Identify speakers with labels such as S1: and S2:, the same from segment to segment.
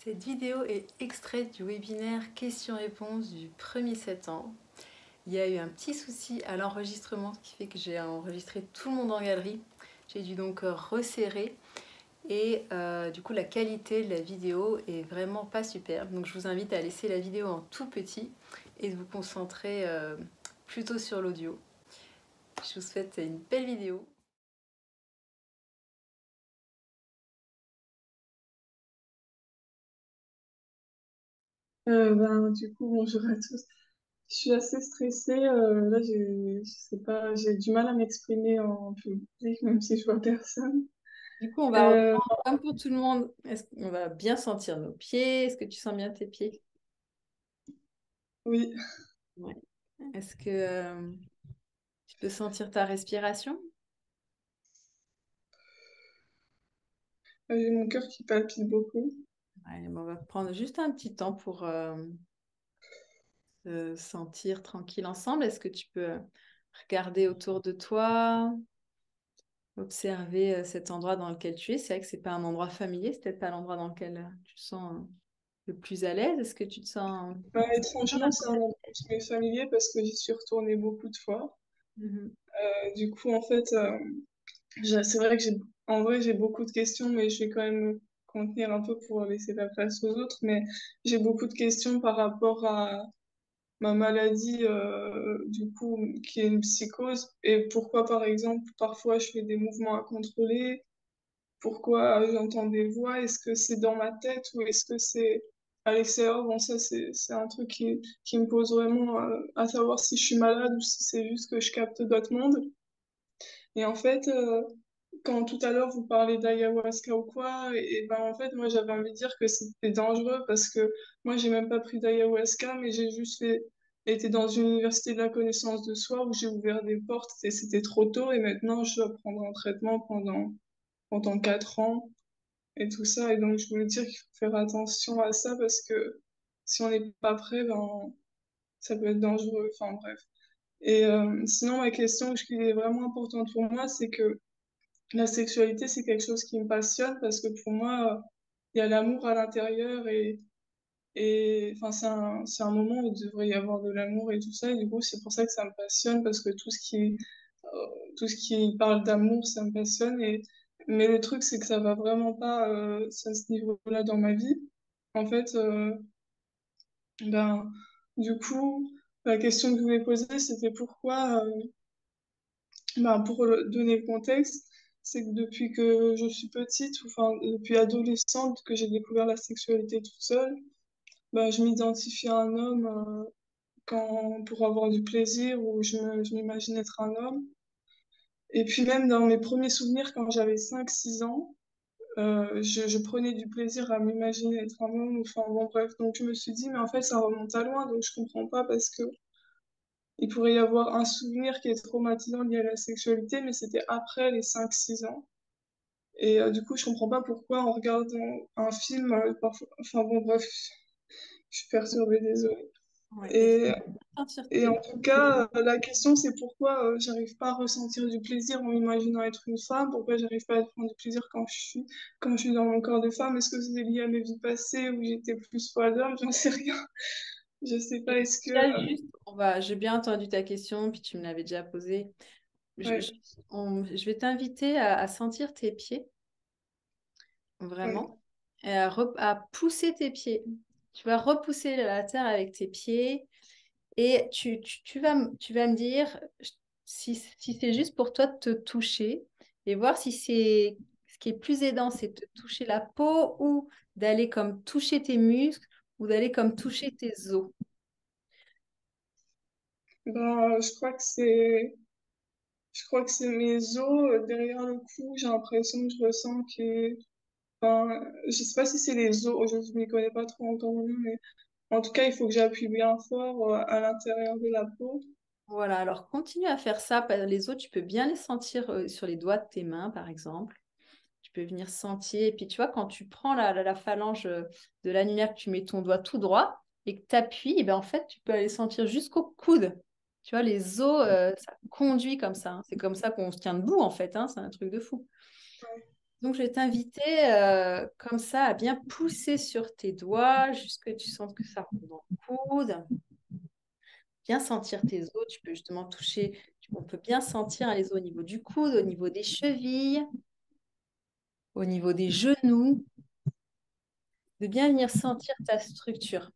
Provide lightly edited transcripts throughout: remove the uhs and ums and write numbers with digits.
S1: Cette vidéo est extraite du webinaire questions-réponses du 1er septembre. Il y a eu un petit souci à l'enregistrement, ce qui fait que j'ai enregistré tout le monde en galerie. J'ai dû donc resserrer et du coup la qualité de la vidéo est vraiment pas superbe. Donc je vous invite à laisser la vidéo en tout petit et de vous concentrer plutôt sur l'audio. Je vous souhaite une belle vidéo.
S2: Du coup, bonjour à tous. Je suis assez stressée. Là, je sais pas, j'ai du mal à m'exprimer en public, même si je vois personne.
S1: Du coup, on va
S2: Euh,
S1: reprendre comme pour tout le monde. Est-ce qu'on va bien sentir nos pieds? Est-ce que tu sens bien tes pieds?
S2: oui,
S1: Ouais. Est-ce que tu peux sentir ta respiration?
S2: j'ai mon cœur qui palpite beaucoup.
S1: Allez, on va prendre juste un petit temps pour se sentir tranquille ensemble. Est-ce que tu peux regarder autour de toi, observer cet endroit dans lequel tu es? C'est vrai que c'est pas un endroit familier, c'est peut-être pas l'endroit dans lequel tu te sens le plus à l'aise. Est-ce que tu te sens...
S2: Étrangement, c'est un endroit qui m'est familier parce que j'y suis retournée beaucoup de fois.
S1: Mhm.
S2: Du coup, en fait, c'est vrai que en vrai, j'ai beaucoup de questions, mais je vais quand même me contenir un peu pour laisser la place aux autres. Mais j'ai beaucoup de questions par rapport à ma maladie, du coup, qui est une psychose, et pourquoi, par exemple, parfois je fais des mouvements incontrôlés, pourquoi j'entends des voix, est-ce que c'est dans ma tête ou est-ce que c'est à l'extérieur? Bon, ça, c'est un truc qui me pose vraiment à savoir si je suis malade ou si c'est juste que je capte d'autres mondes. Et en fait, quand tout à l'heure vous parlez d'ayahuasca ou quoi, et ben en fait, moi j'avais envie de dire que c'était dangereux parce que moi j'ai même pas pris d'ayahuasca, mais j'ai juste été dans une université de la connaissance de soi où j'ai ouvert des portes et c'était trop tôt et maintenant je dois prendre un traitement pendant 4 ans et tout ça. Et donc je voulais dire qu'il faut faire attention à ça parce que si on n'est pas prêt, ben ça peut être dangereux. Enfin bref. Et sinon, ma question qui est vraiment importante pour moi, c'est que la sexualité, c'est quelque chose qui me passionne parce que pour moi, il y a l'amour à l'intérieur et enfin, c'est un moment où il devrait y avoir de l'amour et tout ça. Et du coup, c'est pour ça que ça me passionne parce que tout ce qui parle d'amour, ça me passionne. Mais le truc, c'est que ça va vraiment pas à ce niveau-là dans ma vie. En fait, ben, du coup, la question que je voulais poser, c'était pourquoi pour donner le contexte, c'est que depuis que je suis petite, enfin depuis adolescente, que j'ai découvert la sexualité toute seule, je m'identifie à un homme pour avoir du plaisir ou je m'imagine être un homme. Et puis même dans mes premiers souvenirs, quand j'avais 5 6 ans, je prenais du plaisir à m'imaginer être un homme. Enfin bon bref, donc je me suis dit, mais en fait ça remonte à loin, donc je comprends pas parce que il pourrait y avoir un souvenir qui est traumatisant lié à la sexualité, mais c'était après les 5 6 ans. Et du coup, je comprends pas pourquoi en regardant un film, parfois... Enfin bon, bref, je suis perturbée, désolée.
S1: Ouais, et
S2: Et,
S1: sentir
S2: et
S1: tes
S2: en tout cas, la question, c'est pourquoi j'arrive pas à ressentir du plaisir en m'imaginant être une femme, pourquoi j'arrive pas à prendre du plaisir quand je suis dans mon corps de femme. Est-ce que c'est lié à mes vies passées où j'étais plus fois d'homme? J'en sais rien. Je sais pas, est-ce que...
S1: juste, j'ai bien entendu ta question, puis tu me l'avais déjà posée. Je, je-
S2: Ouais,
S1: je vais t'inviter à sentir tes pieds,
S2: ouais.
S1: vraiment, et à pousser tes pieds. Tu vas repousser la terre avec tes pieds et tu vas me dire si c'est juste pour toi de te toucher et voir si c'est ce qui est plus aidant, c'est de toucher la peau ou d'aller comme toucher tes muscles ou d'aller comme toucher tes os.
S2: Je crois que c'est mes os derrière le cou. J'ai l'impression que je ressens que... Enfin, je sais pas si c'est les os, je ne m'y connais pas trop encore, mais en tout cas, il faut que j'appuie bien fort à l'intérieur de la peau.
S1: Voilà, alors continue à faire ça. Les os, tu peux bien les sentir sur les doigts de tes mains, par exemple. Tu peux venir sentir. Et puis, tu vois, quand tu prends la phalange de l'annulaire, que tu mets ton doigt tout droit et que tu appuies, et ben, en fait, tu peux aller sentir jusqu'au coude. Tu vois, les os, ça conduit comme ça, hein. C'est comme ça qu'on se tient debout, en fait, hein. C'est un truc de fou. Donc, je vais t'inviter comme ça à bien pousser sur tes doigts jusqu'à ce que tu sentes que ça rentre dans le coude. Bien sentir tes os. Tu peux justement toucher. On peut bien sentir les os au niveau du coude, au niveau des chevilles, au niveau des genoux. De bien venir sentir ta structure.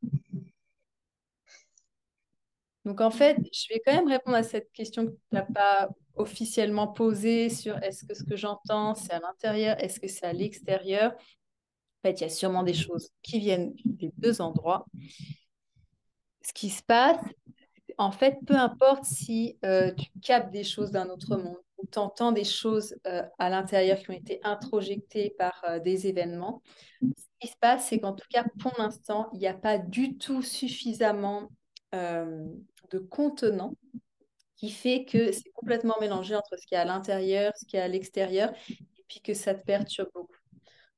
S1: Donc, en fait, je vais quand même répondre à cette question que tu n'as pas officiellement posée sur est-ce que ce que j'entends, c'est à l'intérieur, est-ce que c'est à l'extérieur. En fait, il y a sûrement des choses qui viennent des deux endroits. Ce qui se passe, en fait, peu importe si tu captes des choses d'un autre monde ou tu entends des choses à l'intérieur qui ont été introjectées par des événements, ce qui se passe, c'est qu'en tout cas, pour l'instant, il n'y a pas du tout suffisamment euh, de contenants qui fait que c'est complètement mélangé entre ce qui est à l'intérieur, ce qui est à l'extérieur, et puis que ça te perturbe beaucoup.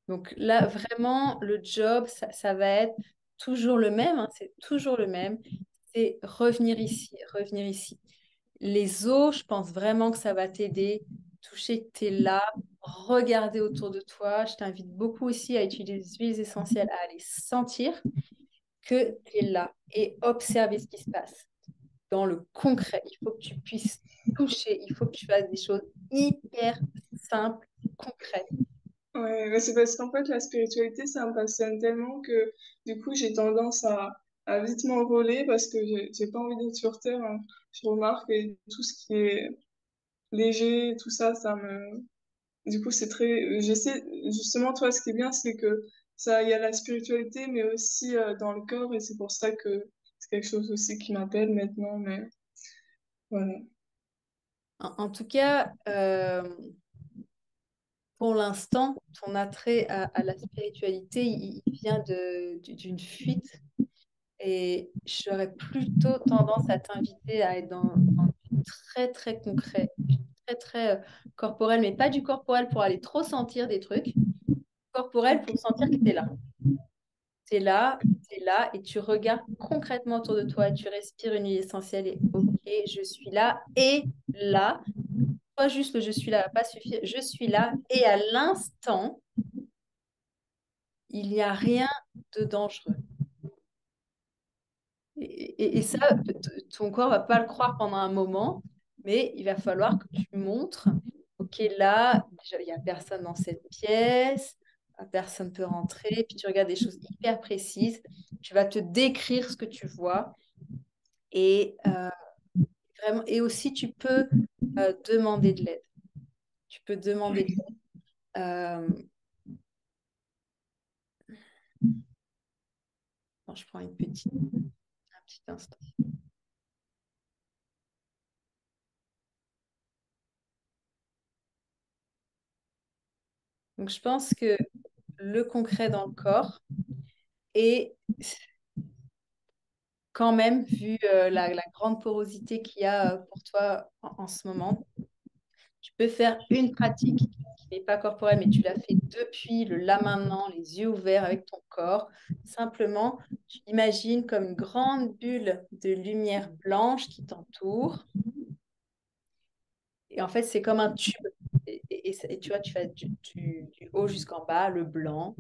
S1: Donc là, vraiment, le job, ça va être toujours le même, hein, c'est toujours le même, c'est revenir ici, revenir ici. Les os, je pense vraiment que ça va t'aider. Toucher tes là, regarder autour de toi. Je t'invite beaucoup aussi à utiliser des huiles essentielles, à aller sentir que tu es là et observer ce qui se passe dans le concret. Il faut que tu puisses toucher, il faut que tu fasses des choses hyper simples, concrètes.
S2: Ouais, mais c'est parce qu'en fait, la spiritualité, ça me passionne tellement que du coup, j'ai tendance à vite m'envoler parce que j'ai pas envie d'être sur Terre, hein. Je remarque et tout ce qui est léger, tout ça, ça me... Du coup, c'est très... J'essaie... Justement, toi, ce qui est bien, c'est que ça, il y a la spiritualité, mais aussi dans le corps et c'est pour ça que c'est quelque chose aussi qui m'appelle maintenant, mais voilà.
S1: En tout cas, pour l'instant, ton attrait à la spiritualité, il vient d'une fuite. Et j'aurais plutôt tendance à t'inviter à être dans du très, très concret, du très, très corporel, mais pas du corporel pour aller trop sentir des trucs, corporel
S2: Ok.
S1: pour sentir que tu es là. Tu es là et tu regardes concrètement autour de toi, tu respires une huile essentielle et ok, je suis là et là. Pas juste le je suis là va pas suffire, je suis là et à l'instant, il n'y a rien de dangereux. Et ça, ton corps va pas le croire pendant un moment, mais il va falloir que tu montres, ok, là, déjà, il n'y a personne dans cette pièce, personne peut rentrer, puis tu regardes des choses hyper précises, tu vas te décrire ce que tu vois, et, vraiment, et aussi tu peux demander de l'aide. Tu peux demander de l'aide. Attends, je prends un petit instant. Donc, je pense que le concret dans le corps est quand même, vu la grande porosité qu'il y a pour toi en ce moment, tu peux faire une pratique qui n'est pas corporelle, mais tu l'as fait depuis le là maintenant, les yeux ouverts avec ton corps. Simplement, tu imagines comme une grande bulle de lumière blanche qui t'entoure. Et en fait, c'est comme un tube. Et tu vois, tu fais du haut jusqu'en bas, le blanc,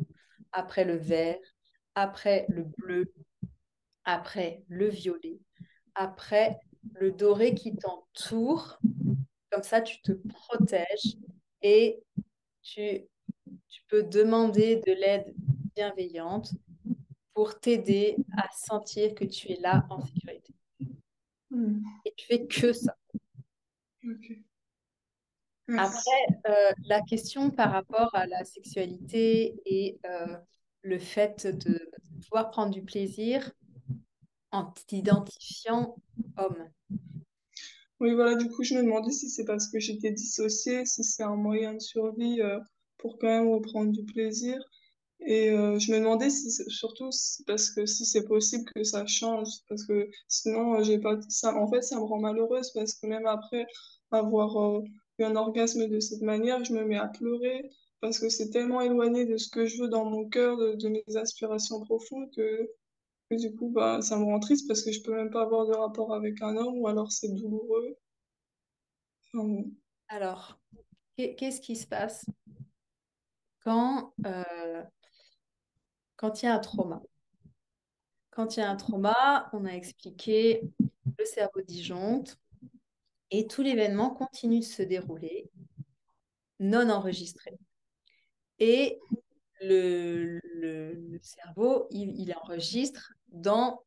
S1: après le vert, après le bleu, après le violet, après le doré qui t'entoure. Comme ça, tu te protèges et tu, tu peux demander de l'aide bienveillante pour t'aider à sentir que tu es là en sécurité.
S2: Hmm.
S1: Et tu fais que ça.
S2: Ok.
S1: Après,
S2: Merci.
S1: la question par rapport à la sexualité et le fait de pouvoir prendre du plaisir en t'identifiant homme.
S2: Oui, voilà, du coup, je me demandais si c'est parce que j'étais dissociée, si c'est un moyen de survie pour quand même reprendre du plaisir. Et je me demandais si surtout parce que si c'est possible que ça change, parce que sinon j'ai pas ça. En fait, ça me rend malheureuse parce que même après avoir eu un orgasme de cette manière, je me mets à pleurer parce que c'est tellement éloigné de ce que je veux dans mon cœur, de mes aspirations profondes que du coup bah ça me rend triste parce que je peux même pas avoir de rapport avec un homme ou alors c'est douloureux. Enfin, bon.
S1: Alors, qu'est-ce qui se passe? quand, quand il y a un trauma. Quand il y a un trauma, on a expliqué, le cerveau disjoncte et tout l'événement continue de se dérouler non enregistré. Et le cerveau, il enregistre dans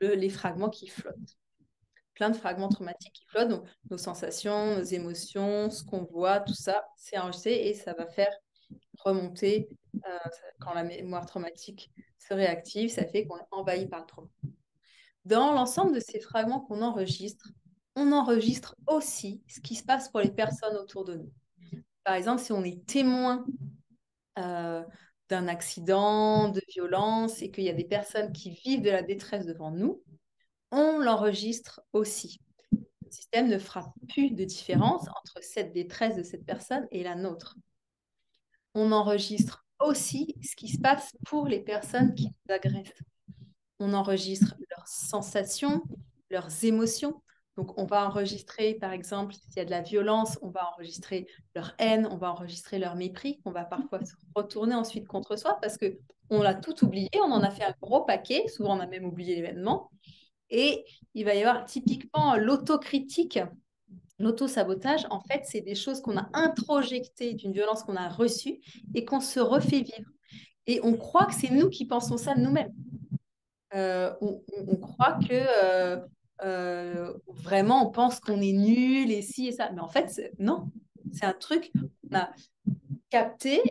S1: les fragments qui flottent. Plein de fragments traumatiques qui flottent, donc nos sensations, nos émotions, ce qu'on voit, tout ça, c'est enregistré et ça va faire remonter quand la mémoire traumatique se réactive, ça fait qu'on est envahi par le trauma. Dans l'ensemble de ces fragments qu'on enregistre, on enregistre aussi ce qui se passe pour les personnes autour de nous. Par exemple, si on est témoin euh, d'un accident, de violence, et qu'il y a des personnes qui vivent de la détresse devant nous, on l'enregistre aussi. Le système ne fera plus de différence entre cette détresse de cette personne et la nôtre. On enregistre aussi ce qui se passe pour les personnes qui nous agressent. On enregistre leurs sensations, leurs émotions. Donc, on va enregistrer, par exemple, s'il y a de la violence, on va enregistrer leur haine, on va enregistrer leur mépris, qu'on va parfois se retourner ensuite contre soi parce qu'on l'a tout oublié, on en a fait un gros paquet, souvent on a même oublié l'événement. Et il va y avoir typiquement l'autocritique, l'auto-sabotage. En fait, c'est des choses qu'on a introjectées d'une violence qu'on a reçue et qu'on se refait vivre. Et on croit que c'est nous qui pensons ça de nous-mêmes. On croit que vraiment on pense qu'on est nul et ci et ça. Mais en fait, non. C'est un truc qu'on a capté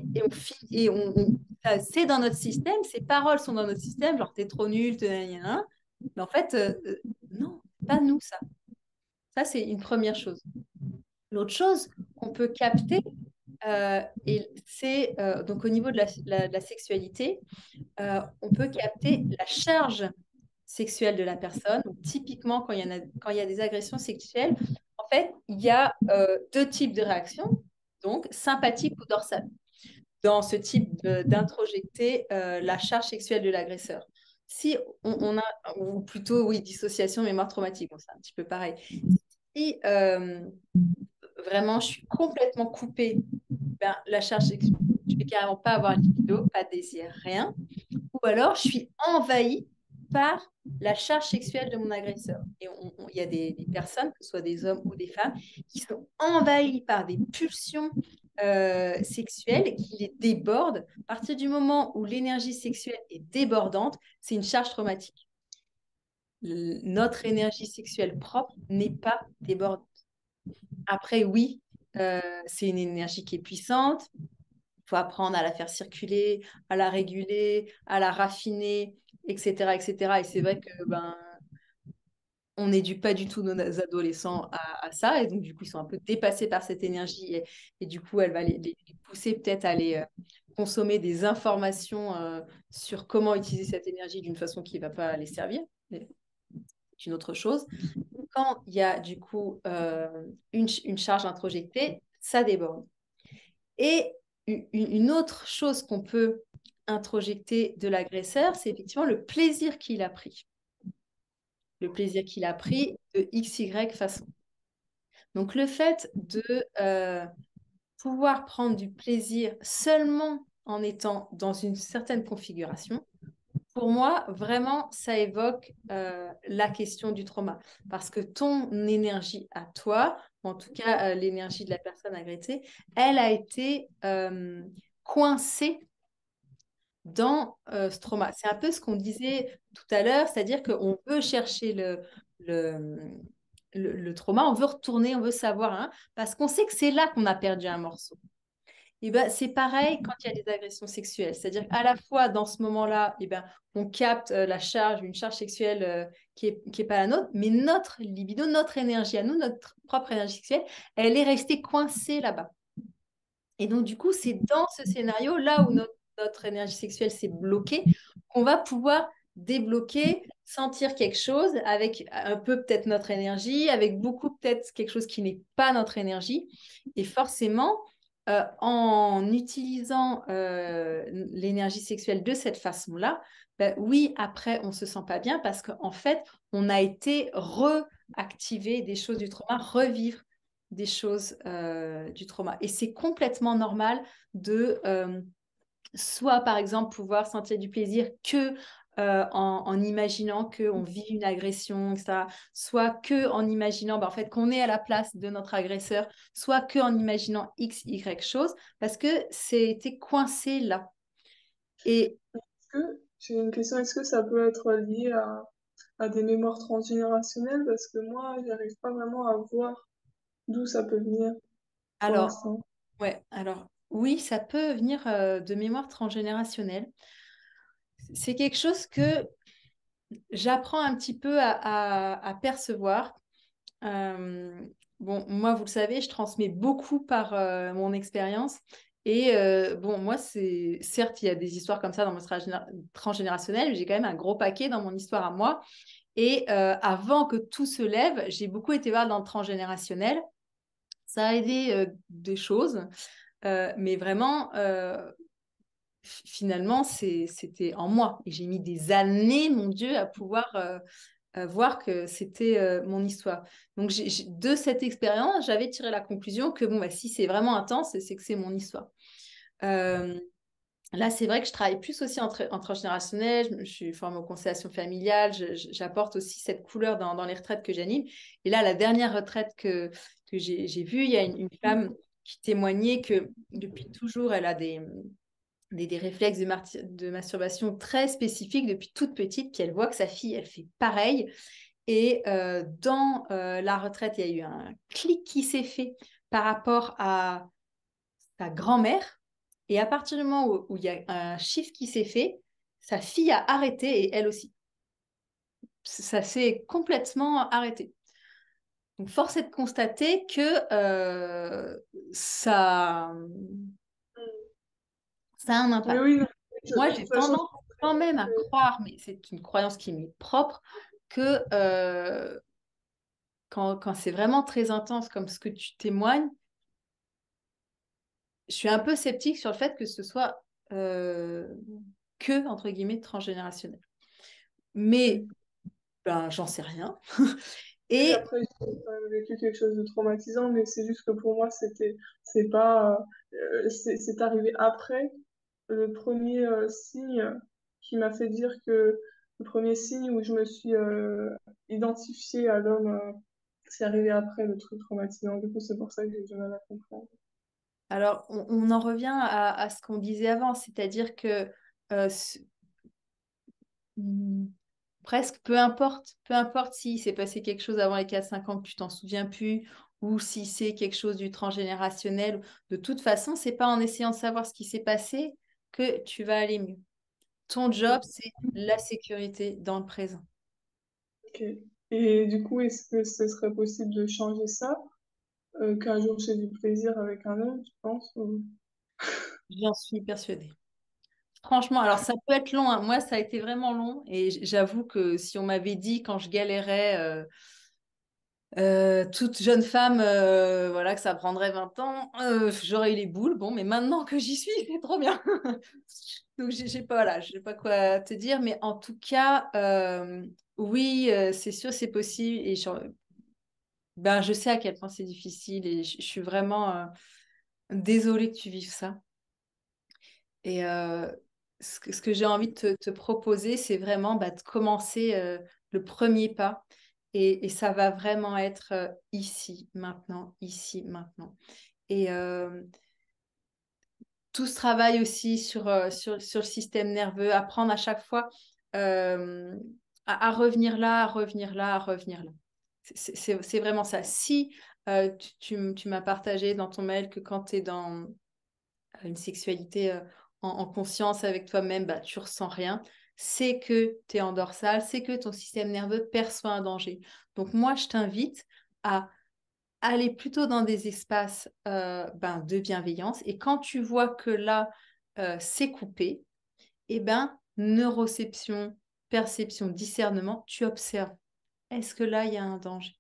S1: c'est dans notre système, ces paroles sont dans notre système, genre t'es trop nul, mais en fait, non, pas nous ça. Ça, c'est une première chose. L'autre chose qu'on peut capter, et c'est donc au niveau de la sexualité, on peut capter la charge sexuelle de la personne. Donc, typiquement, quand il y a des agressions sexuelles, en fait, il y a deux types de réactions, donc sympathique ou dorsale, dans ce type d'introjecter la charge sexuelle de l'agresseur. Si on a, ou plutôt, oui, dissociation, mémoire traumatique, bon, c'est un petit peu pareil. Si vraiment je suis complètement coupée, ben, la charge sexuelle, je ne vais carrément pas avoir de libido, pas de désir, rien. Ou alors, je suis envahie par la charge sexuelle de mon agresseur. Et il y a des personnes, que ce soit des hommes ou des femmes, qui sont envahies par des pulsions sexuelles qui les débordent. À partir du moment où l'énergie sexuelle est débordante, c'est une charge traumatique. Notre énergie sexuelle propre n'est pas débordante. Après, oui, c'est une énergie qui est puissante. Il faut apprendre à la faire circuler, à la réguler, à la raffiner, etc., etc. Et c'est vrai que on n'éduque pas du tout nos adolescents à ça, et donc du coup ils sont un peu dépassés par cette énergie, et du coup elle va les pousser peut-être à aller consommer des informations sur comment utiliser cette énergie d'une façon qui ne va pas les servir. Mais c'est une autre chose. Quand il y a du coup une charge introjectée, ça déborde. Et une autre chose qu'on peut introjecter de l'agresseur, c'est effectivement le plaisir qu'il a pris. Le plaisir qu'il a pris de X, Y façon. Donc le fait de pouvoir prendre du plaisir seulement en étant dans une certaine configuration, pour moi, vraiment, ça évoque la question du trauma. Parce que ton énergie à toi, en tout cas l'énergie de la personne agressée, elle a été coincée dans ce trauma. C'est un peu ce qu'on disait tout à l'heure, c'est-à-dire qu'on veut chercher le, le trauma, on veut retourner, on veut savoir, hein, parce qu'on sait que c'est là qu'on a perdu un morceau. Et ben, c'est pareil quand il y a des agressions sexuelles. C'est-à-dire qu'à la fois, dans ce moment-là, et ben, on capte une charge sexuelle qui est pas la nôtre, mais notre libido, notre énergie à nous, notre propre énergie sexuelle, elle est restée coincée là-bas. Et donc, du coup, c'est dans ce scénario, là où notre énergie sexuelle s'est bloquée, qu'on va pouvoir débloquer, sentir quelque chose avec un peu peut-être notre énergie, avec beaucoup peut-être quelque chose qui n'est pas notre énergie. Et forcément, en utilisant l'énergie sexuelle de cette façon-là, ben oui, après, on ne se sent pas bien parce qu'en fait, on a été reactiver des choses du trauma, revivre des choses du trauma. Et c'est complètement normal de
S3: soit par exemple pouvoir sentir du plaisir que en imaginant qu'on vit une agression, etc. Soit que en imaginant en fait, qu'on est à la place de notre agresseur, soit que en imaginant X, Y chose, parce que c'était coincé là. Et
S2: J'ai une question, est-ce que ça peut être lié à des mémoires transgénérationnelles? Parce que moi, j'arrive pas vraiment à voir d'où ça peut venir pour
S3: alors,
S2: l'instant.
S3: ouais, alors oui, ça peut venir de mémoire transgénérationnelle. C'est quelque chose que j'apprends un petit peu à percevoir. Euh, bon, moi, vous le savez, je transmets beaucoup par mon expérience. Et bon, moi, c'est certes, il y a des histoires comme ça dans mon transgénérationnel, mais j'ai quand même un gros paquet dans mon histoire à moi. Et avant que tout se lève, j'ai beaucoup été voir dans le transgénérationnel. Ça a aidé des choses, mais vraiment, finalement, c'était en moi. Et j'ai mis des années, mon Dieu, à pouvoir voir que c'était mon histoire. Donc, de cette expérience, j'avais tiré la conclusion que bon, bah, si c'est vraiment intense, c'est que c'est mon histoire. Euh, Là, c'est vrai que je travaille plus aussi en transgénérationnel. Je suis formée aux constellations familiales. J'apporte aussi cette couleur dans les retraites que j'anime. Et là, la dernière retraite que j'ai vue, il y a une femme qui témoignait que depuis toujours, elle a des réflexes de masturbation très spécifiques depuis toute petite. Puis elle voit que sa fille, elle fait pareil. Et dans la retraite, il y a eu un clic qui s'est fait par rapport à sa grand-mère. Et à partir du moment où il y a un chiffre qui s'est fait, sa fille a arrêté et elle aussi. Ça s'est complètement arrêté. Donc, force est de constater que ça a un
S2: Mais
S3: impact.
S2: oui, non,
S3: Moi,
S2: de
S3: j'ai
S2: toute façon,
S3: tendance quand même à croire, mais c'est une croyance qui m'est propre, que quand c'est vraiment très intense comme ce que tu témoignes, je suis un peu sceptique sur le fait que ce soit que, entre guillemets, transgénérationnel. Mais ben, j'en sais rien.
S2: oui,
S3: Et
S2: après, j'ai quand même vécu quelque chose de traumatisant, mais c'est juste que pour moi, c'est pas, c'est arrivé après le premier signe qui m'a fait dire que le premier signe où je me suis identifiée à l'homme, c'est arrivé après le truc traumatisant. Du coup, c'est pour ça que j'ai du mal à comprendre.
S3: alors, on en revient à ce qu'on disait avant, c'est-à-dire que euh, ce- hmm, presque peu importe si s'est passé quelque chose avant les 4 5 ans que tu t'en souviens plus, ou si c'est quelque chose du transgénérationnel, de toute façon, c'est pas en essayant de savoir ce qui s'est passé que tu vas aller mieux. Ton job,
S2: Ok.
S3: c'est la sécurité dans le présent.
S2: Ok. Et du coup, est-ce que ce serait possible de changer ça, qu'un jour j'ai du plaisir avec un homme, tu penses?
S3: J'en suis persuadée. Franchement, alors ça peut être long, hein. Moi, ça a été vraiment long. Et j'avoue que si on m'avait dit quand je galérais, toute jeune femme, voilà, que ça prendrait 20 ans, j'aurais eu les boules. Bon, mais maintenant que j'y suis, c'est trop bien. Donc, j'ai pas, voilà, j'ai pas quoi te dire. Mais en tout cas, oui, c'est sûr, c'est possible. Et ben, je sais à quel point c'est difficile. Et je suis vraiment désolée que tu vives ça. Et ce que j'ai envie de te proposer, c'est vraiment bah, de commencer le premier pas. Et ça va vraiment être ici, maintenant. Et tout ce travail aussi sur le système nerveux, apprendre à chaque fois euh, à revenir là, à revenir là, à revenir là. C'est vraiment ça. Si tu m'as partagé dans ton mail que quand tu es dans une sexualité en conscience avec toi-même, bah, tu ressens rien. C'est que tu es en dorsale, c'est que ton système nerveux perçoit un danger. Donc moi, je t'invite à aller plutôt dans des espaces ben, de bienveillance. Et quand tu vois que là, c'est coupé, eh ben, neuroception, perception, discernement, tu observes. Est-ce que là, il y a un danger?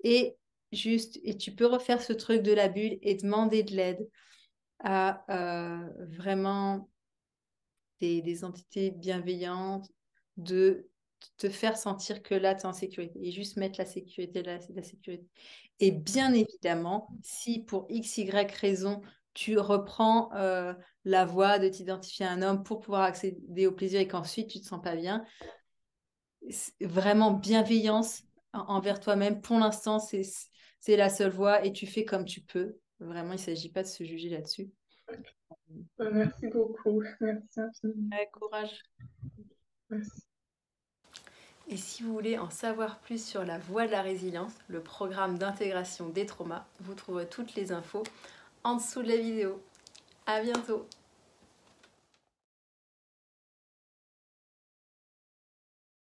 S3: Et juste, et tu peux refaire ce truc de la bulle et demander de l'aide à vraiment des entités bienveillantes, de te faire sentir que là, tu es en sécurité et juste mettre la sécurité là, c'est la sécurité. Et bien évidemment, si pour X, Y raison, tu reprends la voie de t'identifier à un homme pour pouvoir accéder au plaisir et qu'ensuite tu te sens pas bien. Vraiment bienveillance envers toi-même. Pour l'instant, c'est la seule voie et tu fais comme tu peux. Vraiment, il ne s'agit pas de se juger là-dessus.
S2: Merci beaucoup. Merci infiniment.
S3: Ouais, courage.
S2: Merci.
S1: Et si vous voulez en savoir plus sur la voie de la résilience, le programme d'intégration des traumas, vous trouverez toutes les infos en dessous de la vidéo. À bientôt!